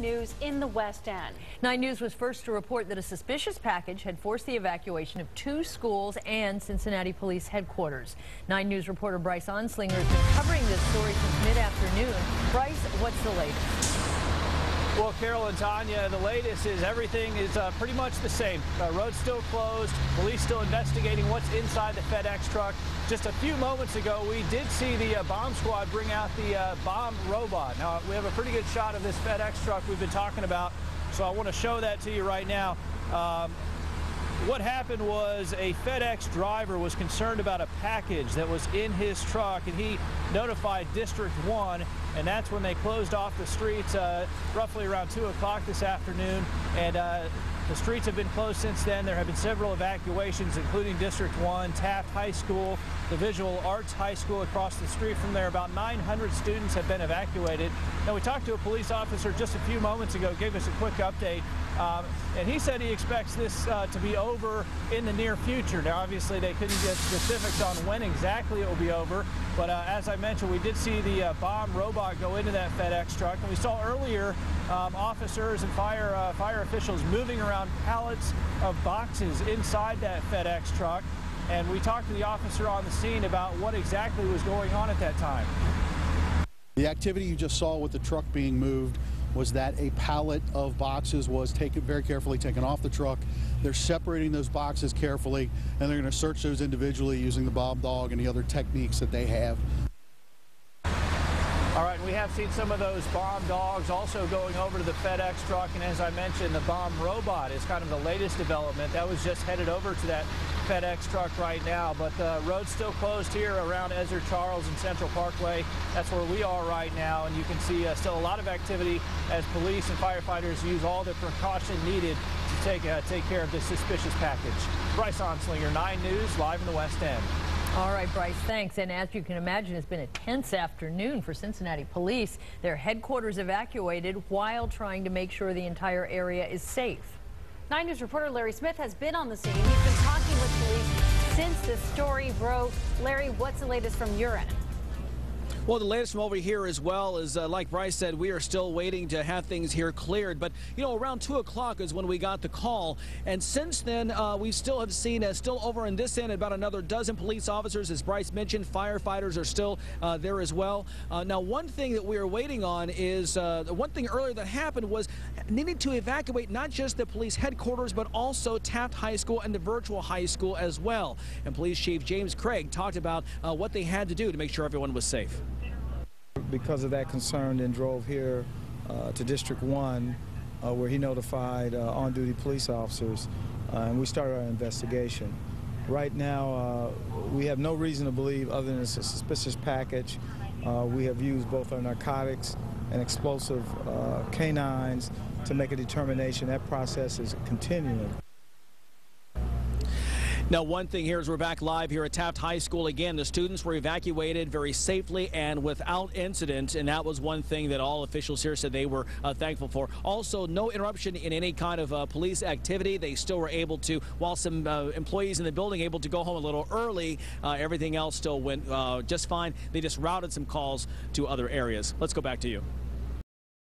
News in the West End. 9 News was first to report that a suspicious package had forced the evacuation of 2 schools and Cincinnati Police headquarters. 9 News reporter Bryce Onslinger has been covering this story since mid-afternoon. Bryce, what's the latest? Well, Carol and Tanya, the latest is everything is pretty much the same. Road's still closed. Police still investigating what's inside the FedEx truck. Just a few moments ago, we did see the bomb squad bring out the bomb robot. Now, we have a pretty good shot of this FedEx truck we've been talking about, so I want to show that to you right now. What happened was a FedEx driver was concerned about a package that was in his truck, and he notified District 1, and that's when they closed off the streets roughly around 2 o'clock this afternoon. And the streets have been closed since then. There have been several evacuations, including District 1, Taft High School, the Visual Arts High School across the street from there. About 900 students have been evacuated. Now, we talked to a police officer just a few moments ago, gave us a quick update, and he said he expects this to be over in the near future. Now, obviously, they couldn't get specifics on when exactly it will be over, but as I mentioned, we did see the bomb robot go into that FedEx truck, and we saw earlier officers and fire officials moving around pallets of boxes inside that FedEx truck, and we talked to the officer on the scene about what exactly was going on at that time. The activity you just saw with the truck being moved was that a pallet of boxes was very carefully taken off the truck. They're separating those boxes carefully, and they're going to search those individually using the bomb dog and the other techniques that they have. All right, we have seen some of those bomb dogs also going over to the FedEx truck, and as I mentioned, the bomb robot is kind of the latest development. That was just headed over to that FedEx truck right now, but the road's still closed here around Ezra Charles and Central Parkway. That's where we are right now, and you can see still a lot of activity as police and firefighters use all the precaution needed to take care of this suspicious package. Bryce Onslinger, 9 News, live in the West End. All right, Bryce, thanks. And as you can imagine, it's been a tense afternoon for Cincinnati Police. Their headquarters evacuated while trying to make sure the entire area is safe. 9 News reporter Larry Smith has been on the scene. He's been talking with police since the story broke. Larry, what's the latest from your end? Well, the latest from over here as well is, like Bryce said, we are still waiting to have things here cleared. But, you know, around 2 o'clock is when we got the call. And since then, we still have seen, still over in this end, about another dozen police officers. As Bryce mentioned, firefighters are still there as well. Now, one thing that we are waiting on is, one thing earlier that happened was needing to evacuate not just the police headquarters, but also Taft High School and the virtual high school as well. And Police Chief James Craig talked about what they had to do to make sure everyone was safe. Because of that concern, then drove here to District 1, where he notified on-duty police officers, and we started our investigation. Right now, we have no reason to believe other than it's a suspicious package. We have used both our narcotics and explosive canines to make a determination. That process is continuing. Now, one thing here is we're back live here at Taft High School again. The students were evacuated very safely and without incident, and that was one thing that all officials here said they were thankful for. Also, no interruption in any kind of police activity. They still were able to, while some employees in the building able to go home a little early, everything else still went just fine. They just routed some calls to other areas. Let's go back to you.